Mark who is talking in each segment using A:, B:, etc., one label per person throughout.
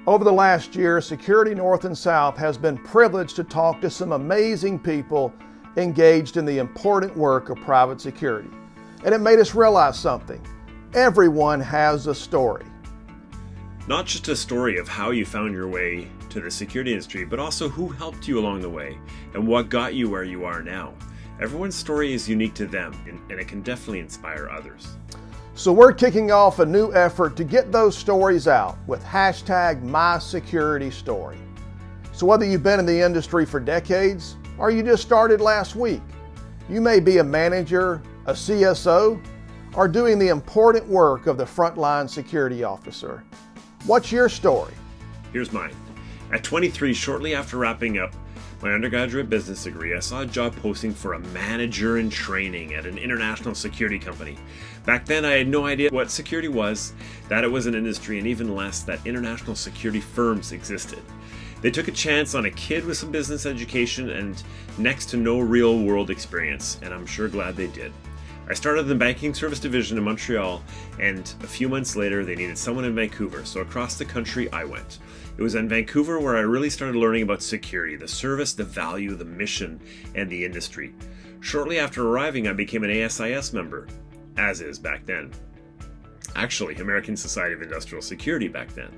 A: Over the last year, Security North and South has been privileged to talk to some amazing people engaged in the important work of private security. And it made us realize something. Everyone has a story.
B: Not just a story of how you found your way to the security industry, but also who helped you along the way and what got you where you are now. Everyone's story is unique to them, and it can definitely inspire others.
A: So we're kicking off a new effort to get those stories out with hashtag #MySecurityStory. So whether you've been in the industry for decades or you just started last week, you may be a manager, a CSO, or doing the important work of the frontline security officer. What's your story?
B: Here's mine. At 23, shortly after wrapping up my undergraduate business degree, I saw a job posting for a manager in training at an international security company. Back then, I had no idea what security was, that it was an industry, and even less that international security firms existed. They took a chance on a kid with some business education and next to no real-world experience, and I'm sure glad they did. I started in the banking service division in Montreal, and a few months later, they needed someone in Vancouver, so across the country I went. It was in Vancouver where I really started learning about security, the service, the value, the mission, and the industry. Shortly after arriving, I became an ASIS member, as is back then. Actually, American Society of Industrial Security back then.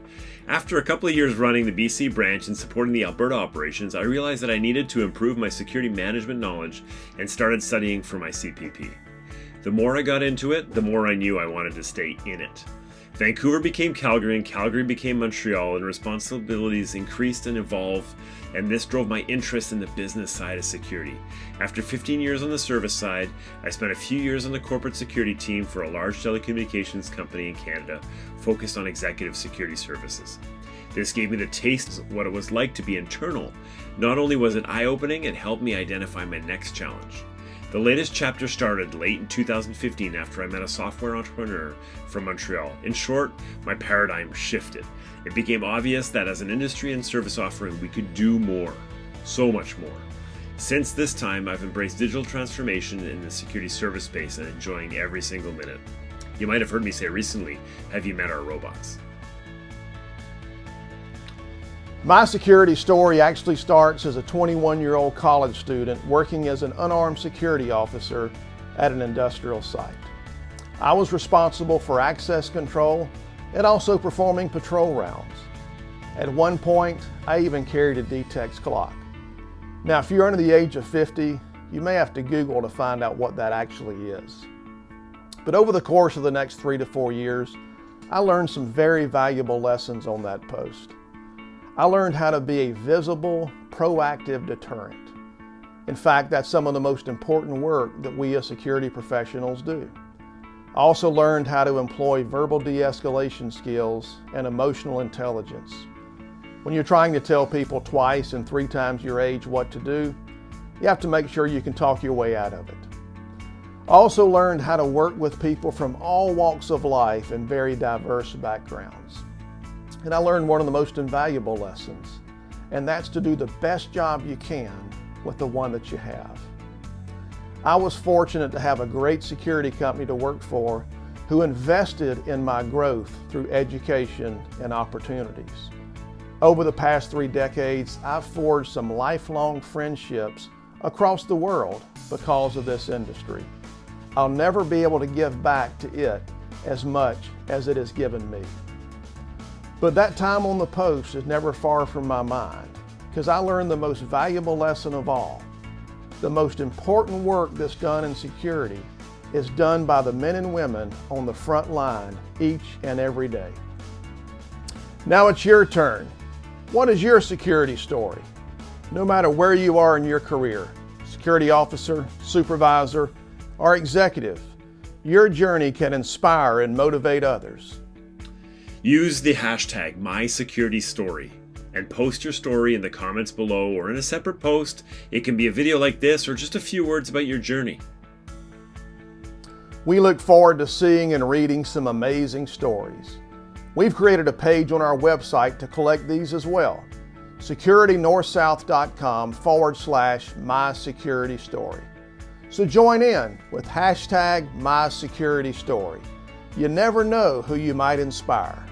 B: After a couple of years running the BC branch and supporting the Alberta operations, I realized that I needed to improve my security management knowledge and started studying for my CPP. The more I got into it, the more I knew I wanted to stay in it. Vancouver became Calgary and Calgary became Montreal, and responsibilities increased and evolved, and this drove my interest in the business side of security. After 15 years on the service side, I spent a few years on the corporate security team for a large telecommunications company in Canada, focused on executive security services. This gave me the taste of what it was like to be internal. Not only was it eye-opening, it helped me identify my next challenge. The latest chapter started late in 2015 after I met a software entrepreneur from Montreal. In short, my paradigm shifted. It became obvious that as an industry and service offering, we could do more, so much more. Since this time, I've embraced digital transformation in the security service space and enjoying every single minute. You might have heard me say recently, have you met our robots?
A: My security story actually starts as a 21-year-old college student working as an unarmed security officer at an industrial site. I was responsible for access control and also performing patrol rounds. At one point, I even carried a DTEX clock. Now, if you're under the age of 50, you may have to Google to find out what that actually is. But over the course of the next 3 to 4 years, I learned some very valuable lessons on that post. I learned how to be a visible, proactive deterrent. In fact, that's some of the most important work that we as security professionals do. I also learned how to employ verbal de-escalation skills and emotional intelligence. When you're trying to tell people twice and 3 times your age what to do, you have to make sure you can talk your way out of it. I also learned how to work with people from all walks of life and very diverse backgrounds. And I learned one of the most invaluable lessons, and that's to do the best job you can with the one that you have. I was fortunate to have a great security company to work for who invested in my growth through education and opportunities. Over the past 3 decades, I've forged some lifelong friendships across the world because of this industry. I'll never be able to give back to it as much as it has given me. But that time on the post is never far from my mind, because I learned the most valuable lesson of all. The most important work that's done in security is done by the men and women on the front line each and every day. Now it's your turn. What is your security story? No matter where you are in your career, security officer, supervisor, or executive, your journey can inspire and motivate others.
B: Use the hashtag #MySecurityStory and post your story in the comments below or in a separate post. It can be a video like this or just a few words about your journey.
A: We look forward to seeing and reading some amazing stories. We've created a page on our website to collect these as well. securitynorthsouth.com/MySecurityStory. So join in with hashtag #MySecurityStory. You never know who you might inspire.